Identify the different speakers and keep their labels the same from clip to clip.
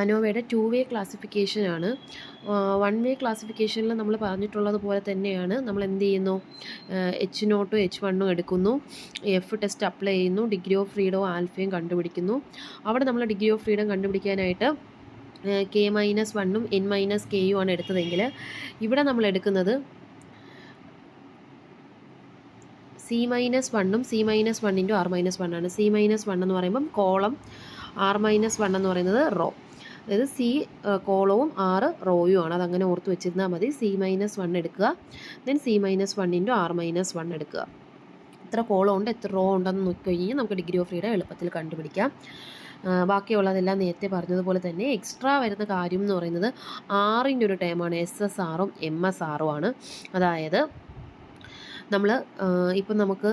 Speaker 1: അനോവയുടെ 2 വേ ക്ലാസിഫിക്കേഷനാണ്. 1 വേ ക്ലാസിഫിക്കേഷനിൽ നമ്മൾ പറഞ്ഞിട്ടുള്ളത് പോലെ തന്നെയാണ്. നമ്മൾ എന്ത് ചെയ്യുന്നു, H0 H1 എടുക്കുന്നു, എഫ് ടെസ്റ്റ് അപ്ലൈ ചെയ്യുന്നു, ഡിഗ്രി ഓഫ് ഫ്രീഡവും ആൽഫയും കണ്ടുപിടിക്കുന്നു. അവിടെ നമ്മൾ ഡിഗ്രി ഓഫ് ഫ്രീഡം കണ്ടുപിടിക്കാനായിട്ട് K-1ഉം N-Kയും ആണ് എടുത്തതെങ്കിൽ ഇവിടെ നമ്മൾ എടുക്കുന്നത് C-1ഉം C-1 ഇൻറ്റു R-1 ആണ്. C-1 എന്ന് പറയുമ്പം കോളം, R-1 എന്ന് പറയുന്നത് റോ. അതായത് സി കോളവും 6 റോയും ആണ്. അതങ്ങനെ ഓർത്ത് വെച്ചിരുന്നാൽ മതി. C-1 എടുക്കുക, ദെൻ C-1 ഇൻറ്റു R-1 എടുക്കുക. എത്ര കോളം ഉണ്ട് എത്ര റോ ഉണ്ടെന്ന് നോക്കിക്കഴിഞ്ഞാൽ നമുക്ക് ഡിഗ്രി ഓഫ് ഫ്രീഡം എളുപ്പത്തിൽ കണ്ടുപിടിക്കാം. ബാക്കിയുള്ളതെല്ലാം നേരത്തെ പറഞ്ഞതുപോലെ തന്നെ എക്സ്ട്രാ വരുന്ന കാര്യം എന്ന് പറയുന്നത് ആറിൻ്റെ ഒരു ടേമാണ്. SSRഉം MSRഉം ആണ്. അതായത് നമ്മൾ ഇപ്പം നമുക്ക്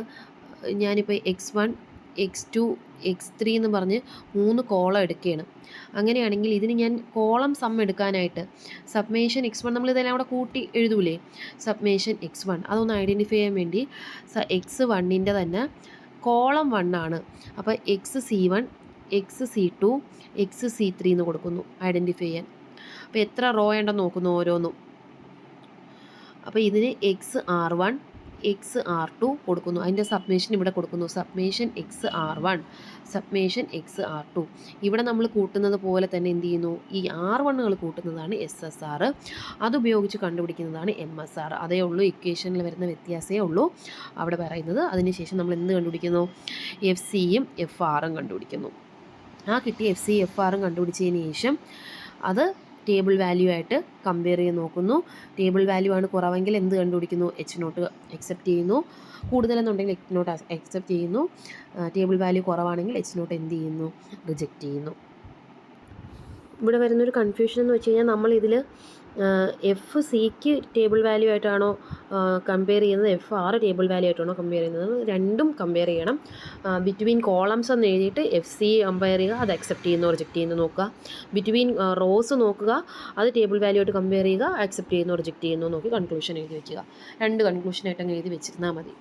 Speaker 1: ഞാനിപ്പോൾ X1 X2 X3 എന്ന് പറഞ്ഞ് 3 കോളം എടുക്കുകയാണ്. അങ്ങനെയാണെങ്കിൽ ഇതിന് ഞാൻ കോളം സം എടുക്കാനായിട്ട് സബ്മേഷൻ X1 നമ്മളിതെല്ലാം കൂടെ കൂട്ടി എഴുതൂലേ, സബ്മേഷൻ X1 അതൊന്ന് ഐഡൻറ്റിഫൈ ചെയ്യാൻ വേണ്ടി X1ൻ്റെ തന്നെ കോളം 1 ആണ്. അപ്പോൾ XC1 XC2 XC3 എന്ന് കൊടുക്കുന്നു ഐഡൻറ്റിഫൈ ചെയ്യാൻ. അപ്പോൾ എത്ര റോ ഉണ്ടെന്ന് നോക്കുന്നു ഓരോന്നും. അപ്പോൾ ഇതിന് XR1 XR2 കൊടുക്കുന്നു. അതിൻ്റെ സബ്മേഷൻ ഇവിടെ കൊടുക്കുന്നു. സബ്മേഷൻ XR1 സബ്മേഷൻ XR2. ഇവിടെ നമ്മൾ കൂട്ടുന്നത് പോലെ തന്നെ എന്ത് ചെയ്യുന്നു, ഈ R1കൾ കൂട്ടുന്നതാണ് SSR, അതുപയോഗിച്ച് കണ്ടുപിടിക്കുന്നതാണ് MSR. അതേ ഉള്ളൂ, ഇക്വേഷനിൽ വരുന്ന വ്യത്യാസമേ ഉള്ളൂ അവിടെ പറയുന്നത്. അതിനുശേഷം നമ്മൾ എന്ത് കണ്ടുപിടിക്കുന്നു, FCയും FRഉം കണ്ടുപിടിക്കുന്നു. ആ കിട്ടിയ FC FRഉം കണ്ടുപിടിച്ചതിന് ശേഷം അത് ടേബിൾ വാല്യൂ ആയിട്ട് കമ്പയർ ചെയ്ത് നോക്കുന്നു. ടേബിൾ വാല്യൂ ആണ് കുറവെങ്കിൽ എന്ത് കണ്ടുപിടിക്കുന്നു, H0 അക്സെപ്റ്റ് ചെയ്യുന്നു. കൂടുതലെന്നുണ്ടെങ്കിൽ H0 അക്സെപ്റ്റ് ചെയ്യുന്നു. ടേബിൾ വാല്യൂ കുറവാണെങ്കിൽ H0 എന്ത് ചെയ്യുന്നു, റിജക്റ്റ് ചെയ്യുന്നു. ഇവിടെ വരുന്നൊരു കൺഫ്യൂഷൻ എന്ന് വെച്ച് കഴിഞ്ഞാൽ നമ്മളിതിൽ FCക്ക് ടേബിൾ വാല്യൂ ആയിട്ടാണോ കമ്പയർ ചെയ്യുന്നത്, FR ടേബിൾ വാല്യൂ ആയിട്ടാണോ കമ്പയർ ചെയ്യുന്നത്, രണ്ടും കമ്പയർ ചെയ്യണം. ബിറ്റ്വീൻ കോളംസ് എന്ന് എഴുതിയിട്ട് FC കമ്പയർ ചെയ്യുക, അത് അക്സെപ്റ്റ് ചെയ്യുന്നു റിജക്റ്റ് ചെയ്യുന്നു നോക്കുക. ബിറ്റ്വീൻ റോസ് നോക്കുക, അത് ടേബിൾ വാല്യൂ ആയിട്ട് കമ്പയർ ചെയ്യുക, അക്സെപ്റ്റ് ചെയ്യുന്നു റിജക്റ്റ് ചെയ്യുന്നു നോക്കി കൺക്ലൂഷൻ എഴുതി വയ്ക്കുക. രണ്ട് കൺക്ലൂഷനായിട്ട് അങ്ങ് എഴുതി വെച്ചിരുന്നാൽ മതി.